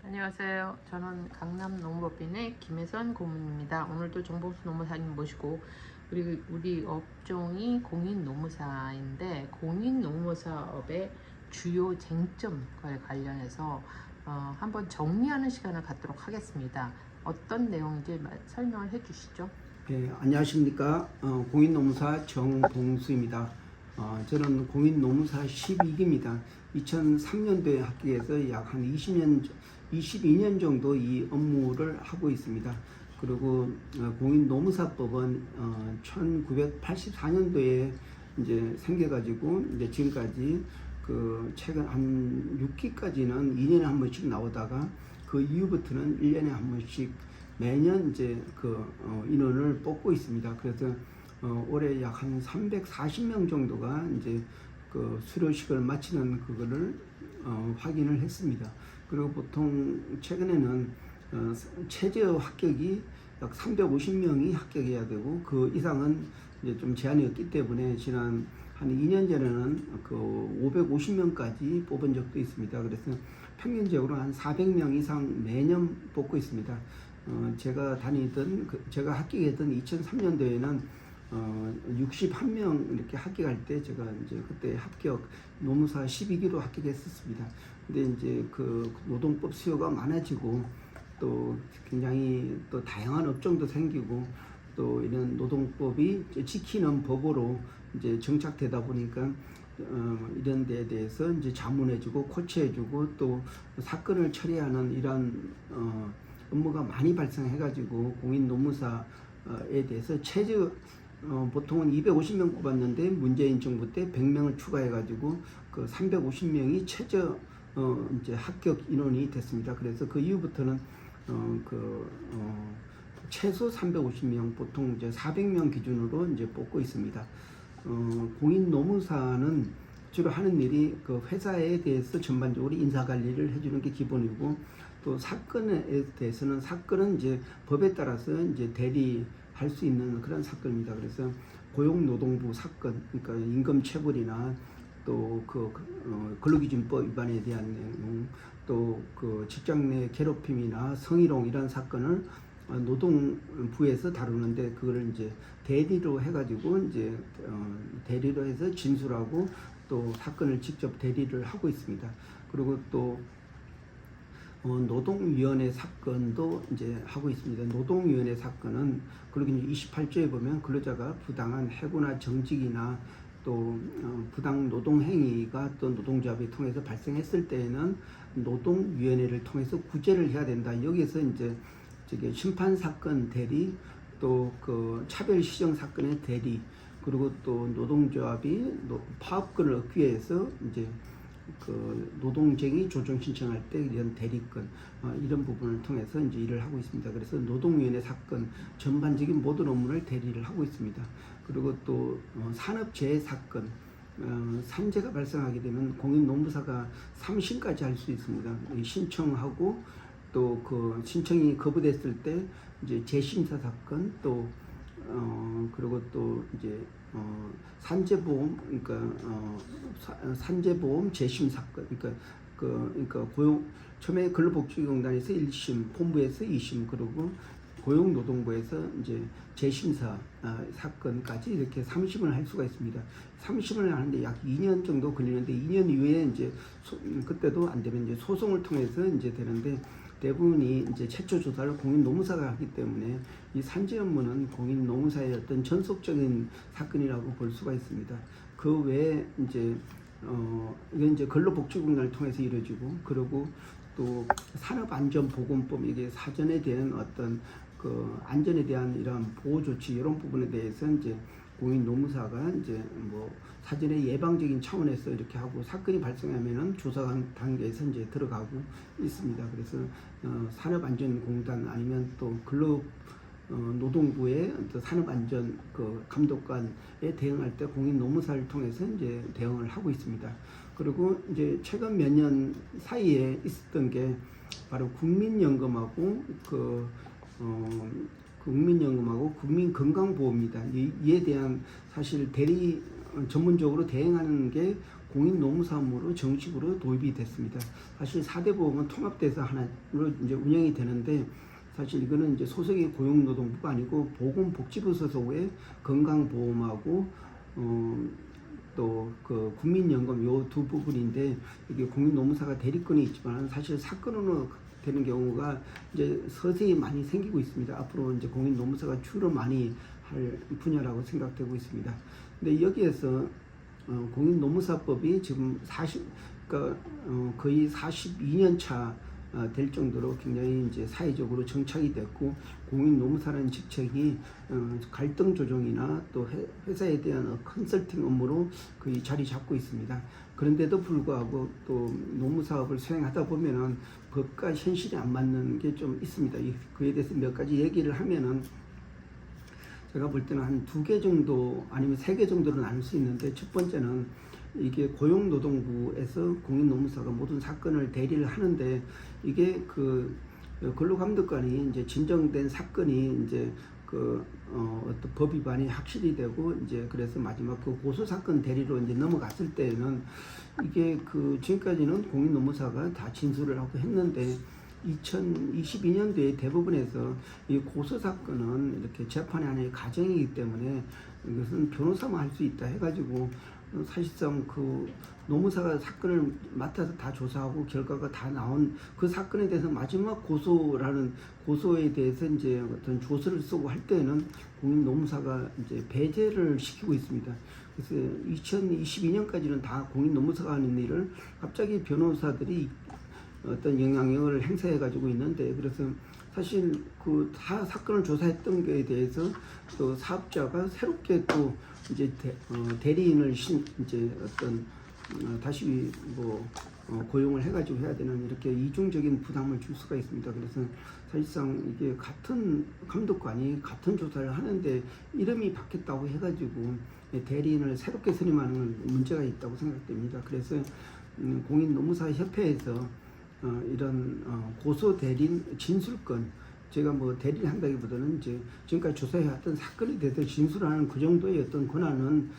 안녕하세요. 저는 강남 농업법인의 김혜선 고문입니다. 오늘도 정봉수 노무사님 모시고 우리 업종이 공인노무사인데 공인노무사업의 주요 쟁점과 관련해서 한번 정리하는 시간을 갖도록 하겠습니다. 어떤 내용인지 설명을 해주시죠. 네, 안녕하십니까. 공인노무사 정봉수입니다. 저는 공인노무사 12기입니다. 2003년도에 합격해서 약 한 22년 정도 이 업무를 하고 있습니다. 그리고 공인노무사법은 1984년도에 이제 생겨가지고 이제 지금까지 최근 한 6기까지는 2년에 한 번씩 나오다가 그 이후부터는 1년에 한 번씩 매년 이제 인원을 뽑고 있습니다. 그래서 올해 약 한 340명 정도가 이제 수료식을 마치는 그거를 확인을 했습니다. 그리고 보통 최근에는 최저 합격이 약 350명이 합격해야 되고 그 이상은 이제 좀 제한이 없기 때문에 지난 한 2년 전에는 550명까지 뽑은 적도 있습니다. 그래서 평균적으로 한 400명 이상 매년 뽑고 있습니다. 제가 합격했던 2003년도에는 61명 이렇게 합격할 때 제가 이제 그때 노무사 12기로 합격했었습니다. 근데 이제 노동법 수요가 많아지고 또 굉장히 또 다양한 업종도 생기고 또 이런 노동법이 지키는 법으로 이제 정착되다 보니까 이런 데에 대해서 이제 자문해주고 코치해주고 또 사건을 처리하는 이런 업무가 많이 발생해가지고 공인노무사에 대해서 보통은 250명 뽑았는데 문재인 정부 때 100명을 추가해가지고 350명이 최저 이제 합격 인원이 됐습니다. 그래서 그 이후부터는 최소 350명, 보통 이제 400명 기준으로 이제 뽑고 있습니다. 공인노무사는 주로 하는 일이 회사에 대해서 전반적으로 인사관리를 해주는 게 기본이고, 또 사건에 대해서는 이제 법에 따라서 이제 대리할 수 있는 그런 사건입니다. 그래서 고용노동부 사건, 그러니까 임금체불이나 또 근로기준법 위반에 대한 내용, 또 직장 내 괴롭힘이나 성희롱 이런 사건을 노동부에서 다루는데 그거를 이제 대리로 해가지고 이제 대리로 해서 진술하고 또 사건을 직접 대리를 하고 있습니다. 그리고 또 노동위원회 사건도 이제 하고 있습니다. 노동위원회 사건은 그리고 28조에 보면 근로자가 부당한 해고나 정직이나 또 부당 노동 행위가 또 노동조합을 통해서 발생했을 때에는 노동위원회를 통해서 구제를 해야 된다. 여기에서 이제 심판 사건 대리, 또 차별 시정 사건의 대리, 그리고 또 노동조합이 파업권을 얻기 위해서 이제 노동쟁의 조정 신청할 때 이런 대리권, 이런 부분을 통해서 이제 일을 하고 있습니다. 그래서 노동위원회 사건 전반적인 모든 업무를 대리를 하고 있습니다. 그리고 또 산업재해 사건, 산재가 발생하게 되면 공인노무사가 3심까지 할 수 있습니다. 신청하고 또 신청이 거부됐을 때 이제 재심사 사건, 또 그리고 또 이제 산재보험, 그러니까 산재보험 재심 사건, 그러니까 처음에 근로복지공단에서 1심, 본부에서 2심, 그리고 고용노동부에서 이제 재심사 사건까지 이렇게 3심을 할 수가 있습니다. 3심을 하는데 약 2년 정도 걸리는데 2년 이후에 이제 그때도 안 되면 이제 소송을 통해서 이제 되는데, 대부분이 이제 최초 조사를 공인노무사가 하기 때문에 이 산재 업무는 공인노무사의 어떤 전속적인 사건이라고 볼 수가 있습니다. 그 외에 이제 이건 이제 근로복지공단을 통해서 이루어지고, 그리고 또 산업안전보건법, 이게 사전에 대한 어떤 안전에 대한 이런 보호 조치 이런 부분에 대해서 이제 공인노무사가 이제 사전에 예방적인 차원에서 이렇게 하고, 사건이 발생하면은 조사 단계에서 이제 들어가고 있습니다. 그래서 산업안전공단 아니면 또 노동부의 산업안전 감독관에 대응할 때 공인노무사를 통해서 이제 대응을 하고 있습니다. 그리고 이제 최근 몇 년 사이에 있었던 게 바로 국민연금하고 국민연금하고 국민건강보험입니다. 이에 대한 사실 전문적으로 대응하는 게 공인노무사업으로 정식으로 도입이 됐습니다. 사실 4대 보험은 통합돼서 하나로 이제 운영이 되는데 사실 이거는 이제 소속이 고용노동부가 아니고 보건복지부 소속의 건강보험하고 또 그 국민연금 요 두 부분인데 이게 공인노무사가 대리권이 있지만 사실 사건으로 되는 경우가 이제 서서히 많이 생기고 있습니다. 앞으로 이제 공인노무사가 주로 많이 할 분야라고 생각되고 있습니다. 근데 여기에서 공인노무사법이 지금 그러니까 거의 42년 차 될 정도로 굉장히 이제 사회적으로 정착이 됐고 공인노무사라는 직책이 갈등 조정이나 또 회사에 대한 컨설팅 업무로 거의 자리 잡고 있습니다. 그런데도 불구하고 또 노무사업을 수행하다 보면은 법과 현실이 안 맞는 게 좀 있습니다. 그에 대해서 몇 가지 얘기를 하면은 제가 볼 때는 한 2개 정도 아니면 3개 정도로 나눌 수 있는데 첫 번째는 이게 고용노동부에서 공인노무사가 모든 사건을 대리를 하는데 이게 그 근로감독관이 이제 진정된 사건이 이제 어떤 법 위반이 확실히 되고 이제 그래서 마지막 그 고소 사건 대리로 이제 넘어갔을 때에는 이게 지금까지는 공인노무사가 다 진술을 하고 했는데 2022년도에 대법원에서 이 고소 사건은 이렇게 재판의 하나의 과정이기 때문에 이것은 변호사만 할 수 있다 해가지고 사실상 노무사가 사건을 맡아서 다 조사하고 결과가 다 나온 그 사건에 대해서 마지막 고소에 대해서 이제 어떤 조서를 쓰고 할 때는 공인노무사가 이제 배제를 시키고 있습니다. 그래서 2022년까지는 다 공인노무사가 하는 일을 갑자기 변호사들이 어떤 영향력을 행사해 가지고 있는데 그래서 사실 사건을 조사했던 것에 대해서 또 사업자가 새롭게 또 이제 대리인을 이제 다시 고용을 해가지고 해야 되는 이렇게 이중적인 부담을 줄 수가 있습니다. 그래서 사실상 이게 같은 감독관이 같은 조사를 하는데 이름이 바뀌었다고 해가지고 대리인을 새롭게 선임하는 건 문제가 있다고 생각됩니다. 그래서 공인노무사협회에서 이런 고소 대리인 진술권 제가 대리를 한다기보다는 이제 지금까지 조사해왔던 사건에 대해서 진술하는 그 정도의 어떤 권한은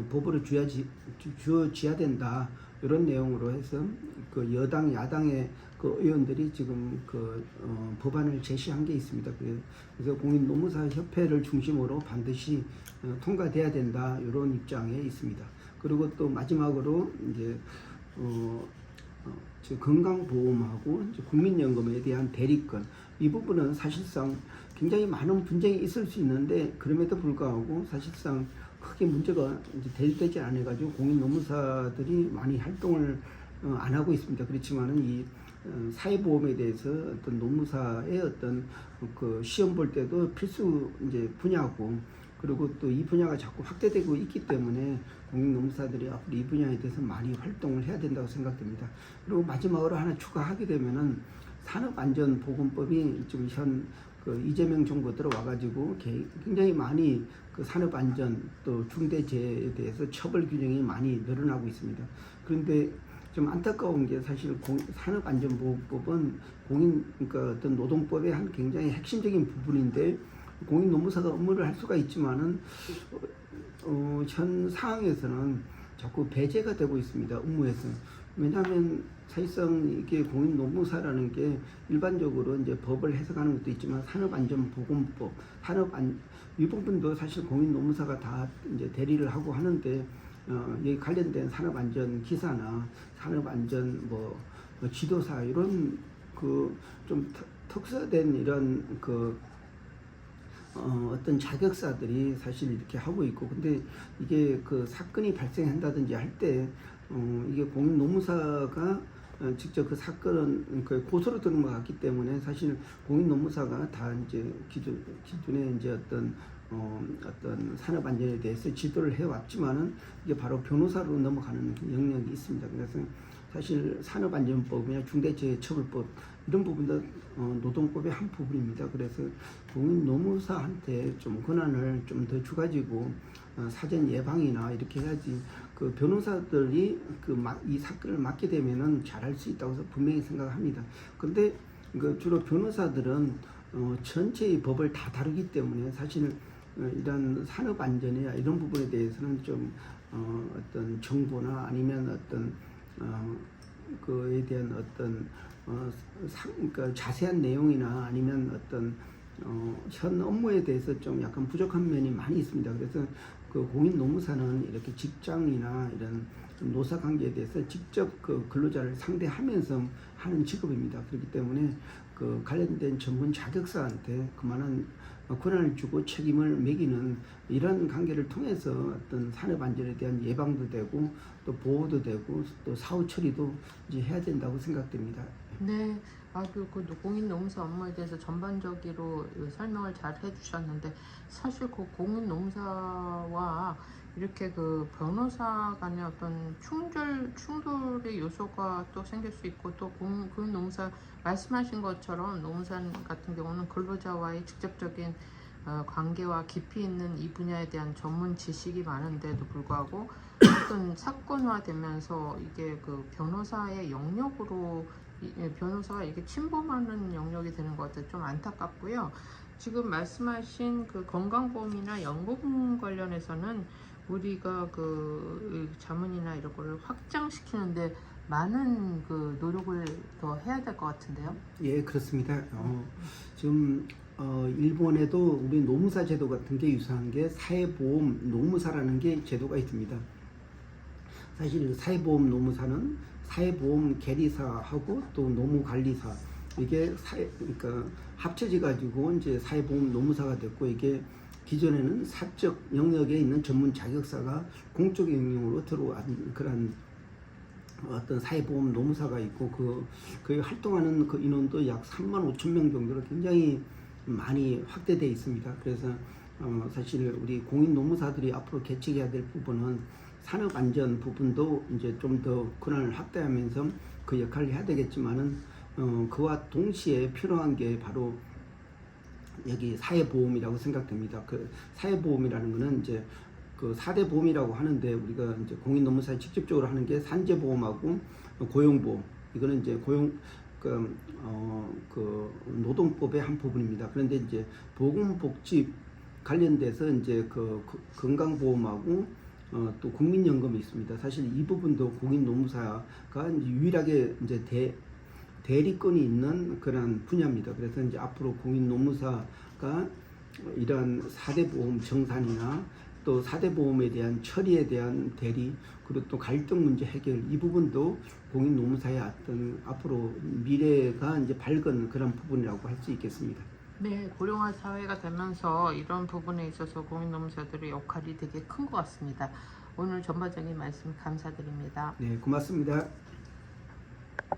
법으로 주어져야 된다 이런 내용으로 해서 여당 야당의 의원들이 지금 법안을 제시한 게 있습니다. 그래서 공인노무사협회를 중심으로 반드시 통과돼야 된다 이런 입장에 있습니다. 그리고 또 마지막으로 이제 건강보험하고 국민연금에 대한 대리권 이 부분은 사실상 굉장히 많은 분쟁이 있을 수 있는데 그럼에도 불구하고 사실상 크게 문제가 대립되지 않아가지고 공인노무사들이 많이 활동을 안 하고 있습니다. 그렇지만은 이 사회보험에 대해서 어떤 노무사의 어떤 시험 볼 때도 필수 이제 분야고 그리고 또 이 분야가 자꾸 확대되고 있기 때문에 공인노무사들이 앞으로 이 분야에 대해서 많이 활동을 해야 된다고 생각됩니다. 그리고 마지막으로 하나 추가하게 되면은 산업안전보건법이 지금 이재명 정부 들어와가지고 굉장히 많이 산업안전 또 중대재해에 대해서 처벌 규정이 많이 늘어나고 있습니다. 그런데 좀 안타까운 게 사실 산업안전보건법은 그러니까 어떤 노동법의 한 굉장히 핵심적인 부분인데 공인노무사가 업무를 할 수가 있지만은 현 상황에서는 자꾸 배제가 되고 있습니다. 업무에서. 왜냐하면 사실상 이게 공인노무사라는 게 일반적으로 이제 법을 해석하는 것도 있지만 산업안전보건법, 이 부분도 사실 공인노무사가 다 이제 대리를 하고 하는데 이 관련된 산업안전 기사나 산업안전 지도사 이런 좀 특수된 이런 어떤 자격사들이 사실 이렇게 하고 있고 근데 이게 사건이 발생한다든지 할 때 이게 공인노무사가 직접 그 사건은 고소로 들어갔기 때문에 사실 공인노무사가 다 이제 기존에 이제 어떤 산업안전에 대해서 지도를 해왔지만은 이게 바로 변호사로 넘어가는 영역이 있습니다. 그래서 사실 산업안전법이나 중대재해처벌법 이런 부분도 노동법의 한 부분입니다. 그래서 공인노무사한테 좀 권한을 좀 더 주가지고 사전 예방이나 이렇게 해야지 변호사들이 이 사건을 맡게 되면은 잘할 수 있다고 분명히 생각합니다. 그런데 주로 변호사들은 전체의 법을 다 다루기 때문에 사실 이런 산업안전이나 이런 부분에 대해서는 좀 어떤 정보나 아니면 어떤 그에 대한 어떤 그러니까 자세한 내용이나 아니면 어떤 현 업무에 대해서 좀 약간 부족한 면이 많이 있습니다. 그래서 그 공인노무사는 이렇게 직장이나 이런 노사 관계에 대해서 직접 그 근로자를 상대하면서 하는 직업입니다. 그렇기 때문에 그 관련된 전문 자격사한테 그만한 권한을 주고 책임을 매기는 이런 관계를 통해서 어떤 산업 안전에 대한 예방도 되고 또 보호도 되고 또 사후 처리도 이제 해야 된다고 생각됩니다. 네, 아주 그 공인노무사 업무에 대해서 전반적으로 설명을 잘 해주셨는데 사실 그 공인노무사와 이렇게 그 변호사 간의 어떤 충돌의 요소가 또 생길 수 있고 또 공인노무사 말씀하신 것처럼 노무사 같은 경우는 근로자와의 직접적인 관계와 깊이 있는 이 분야에 대한 전문 지식이 많은데도 불구하고 어떤 사건화되면서 이게 그 변호사의 영역으로 변호사가 이게 침범하는 영역이 되는 것 같아요. 좀 안타깝고요. 지금 말씀하신 그 건강보험이나 연금 관련해서는 우리가 그 자문이나 이런 거를 확장시키는데 많은 그 노력을 더 해야 될 것 같은데요. 예, 그렇습니다. 지금 일본에도 우리 노무사 제도 같은 게 유사한 게 사회보험 노무사라는 게 제도가 있습니다. 사실 사회보험 노무사는 사회보험 계리사하고 또 노무관리사 이게 그러니까 합쳐져 가지고 이제 사회보험 노무사가 됐고 이게 기존에는 사적 영역에 있는 전문 자격사가 공적 영역으로 들어온 그런 어떤 사회보험 노무사가 있고 그 활동하는 그 인원도 약 3만 5천 명 정도로 굉장히 많이 확대되어 있습니다. 그래서 사실 우리 공인 노무사들이 앞으로 개척해야 될 부분은 산업 안전 부분도 이제 좀 더 권한을 확대하면서 그 역할을 해야 되겠지만은 그와 동시에 필요한 게 바로 여기 사회보험이라고 생각됩니다. 그 사회보험이라는 거는 이제 그 4대 보험이라고 하는데 우리가 이제 공인노무사에 직접적으로 하는 게 산재보험하고 고용보험. 이거는 이제 그 노동법의 한 부분입니다. 그런데 이제 보건복지 관련돼서 이제 그 건강보험하고 또 국민연금이 있습니다. 사실 이 부분도 공인노무사가 유일하게 이제 대리권이 있는 그런 분야입니다. 그래서 이제 앞으로 공인노무사가 이러한 4대 보험 정산이나 또 4대 보험에 대한 처리에 대한 대리 그리고 또 갈등 문제 해결 이 부분도 공인노무사의 어떤 앞으로 미래가 이제 밝은 그런 부분이라고 할 수 있겠습니다. 네, 고령화 사회가 되면서 이런 부분에 있어서 공인노무사들의 역할이 되게 큰 것 같습니다. 오늘 전반적인 말씀 감사드립니다. 네, 고맙습니다.